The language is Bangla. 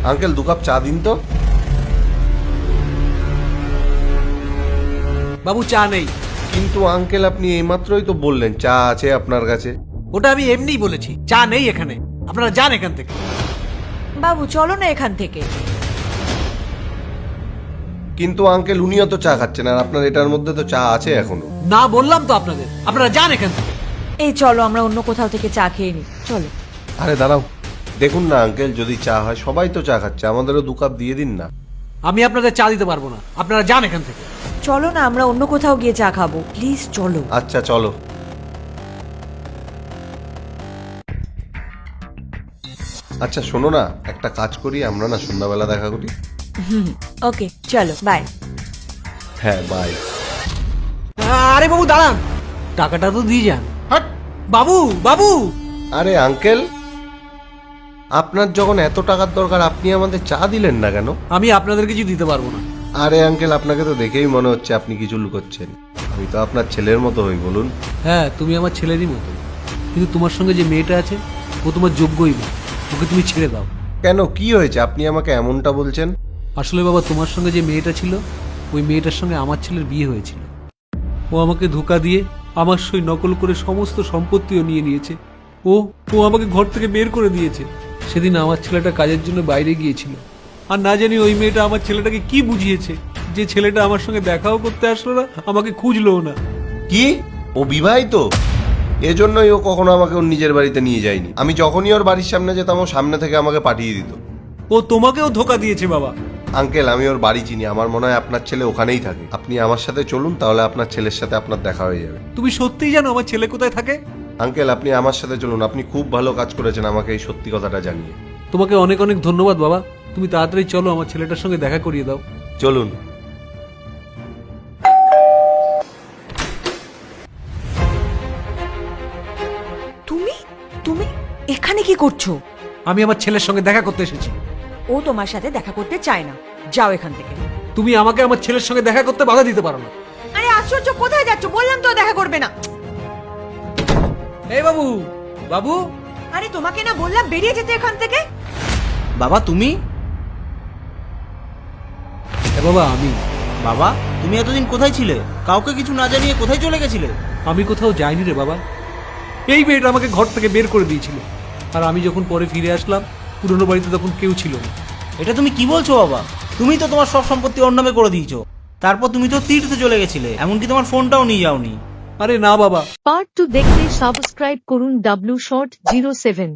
আঙ্কেল 2 কাপ চা দিন তো। বাবু চা নেই। কিন্তু আঙ্কেল আপনি এইমাত্রই তো বললেন চা আছে আপনার কাছে। ওটা আমি এমনিই বলেছি, চা নেই এখানে, আপনারা যান এখান থেকে। বাবু চলো না এখান থেকে। কিন্তু আঙ্কেল উনিও তো চা খাচ্ছেন, আর আপনার এটার মধ্যে তো চা আছে এখনো। না বললাম তো আপনাদের, আপনারা যান এখান থেকে। এই চলো আমরা অন্য কোথাও থেকে চা খেয়ে নিই, চলো। আরে দাঁড়াও, দেখুন না আঙ্কেল, যদি চা হয়, সবাই তো চা খাচ্ছে, আমাদেরও 2 কাপ দিয়ে দিন না। আমি আপনাদের চা দিতে পারবো না, আপনারা যান এখান থেকে। চলো না আমরা অন্য কোথাও গিয়ে চা খাবো, প্লিজ চলো। আচ্ছা চলো। আচ্ছা শোনো না, একটা কাজ করি, আমরা না সন্ধ্যাবেলা দেখা করি। ওকে চলো, বাই। হ্যাঁ বাই। আরে বাবু দাঁড়ান, টাকাটা তো দিয়ে যান। হাট! বাবু বাবু আরে আঙ্কেল, আপনার যখন এত টাকার দরকার, আপনি আমাদের চা দিলেন না কেন? আমি আপনাদের কিছু দিতে পারবো না। আরে আঙ্কেল, আপনাকে তো দেখেই মনে হচ্ছে আপনি কিছু লুকোচ্ছেন। আমি তো আপনার ছেলের মতো হই, বলুন। হ্যাঁ তুমি আমার ছেলেরই মতো, কিন্তু তোমার সঙ্গে যে মেয়েটা আছে ও তোমার যোগ্যই না, ওকে তুমি ছেড়ে দাও। কেন, কি হয়েছে আপনি আমাকে এমনটা বলছেন? আসলে বাবা, তোমার সঙ্গে যে মেয়েটা ছিল, ওই মেয়েটার সঙ্গে আমার ছেলের বিয়ে হয়েছিল। ও আমাকে ধোঁকা দিয়ে আমার সই নকল করে সমস্ত সম্পত্তিও নিয়ে নিয়েছে। ও ও আমাকে ঘর থেকে বের করে দিয়েছে। সেদিন আমার ছেলেটা কাজের জন্য বাইরে গিয়েছিল, আর না জানি ওই মেয়েটা আমার ছেলেটাকে কি বুঝিয়েছে, যে ছেলেটা আমার সঙ্গে দেখাও করতে আসলো না, আমাকে খুঁজলোও না। কি, ও বিবাহিত? এজন্যই ও কখনো আমাকে ওর নিজের বাড়িতে নিয়ে যায়নি। আমি যখনই ওর বাড়ির সামনে যেতাম, ও সামনে থেকে আমাকে পাঠিয়ে দিত। ও তোমাকেও ধোঁকা দিয়েছে বাবা। আঙ্কেল, আমি ওর বাড়ি চিনি, আমার মনে হয় আপনার ছেলে ওখানেই থাকে। আপনি আমার সাথে চলুন, তাহলে আপনার ছেলের সাথে আপনার দেখা হয়ে যাবে। তুমি সত্যিই জানো আমার ছেলে কোথায় থাকে? আঙ্কেল, আপনি আমার সাথে চলুন, আপনি খুব ভালো কাজ করেছেন আমাকে এই সত্যি কথাটা জানিয়ে। তোমাকে অনেক অনেক ধন্যবাদ বাবা। তুমি তাড়াতাড়ি চলো, আমার ছেলেটার সঙ্গে দেখা করিয়ে দাও। চলুন। তুমি তুমি এখানে কি করছো? আমি আমার ছেলের সঙ্গে দেখা করতে এসেছি। ও তোমার সাথে দেখা করতে চায় না, যাও এখান থেকে। তুমি আমাকে আমার ছেলের সঙ্গে দেখা করতে বাধা দিতে পারো না। আরে আশ্চর্য, কোথায় যাচ্ছ? বললাম তো দেখা করবে না। এই বাবু, বাবু। আরে তোমাকে না বললাম বেরিয়ে যেতে এখান থেকে। বাবা তুমি? এ বাবা আমি। বাবা তুমি এতদিন কোথায় ছিলে? কাউকে কিছু না জানিয়ে কোথায় চলে গেছিলে? আমি কোথাও যাইনি রে বাবা। এই মেয়েটা আমাকে ঘর থেকে বের করে দিয়েছিল, আর আমি যখন পরে ফিরে আসলাম, পুরনো বাড়িতে তখন কেউ ছিল না। এটা তুমি কি বলছো বাবা? তুমি তো তোমার সব সম্পত্তি ওর নামে করে দিয়েছো। তারপর তুমি তো তীর্থে চলে গেছিলে, এমনকি তোমার ফোনটাও নিয়ে যাওনি। আরে না বাবা। পার্ট 2 দেখতে সাবস্ক্রাইব করুন W Short 07।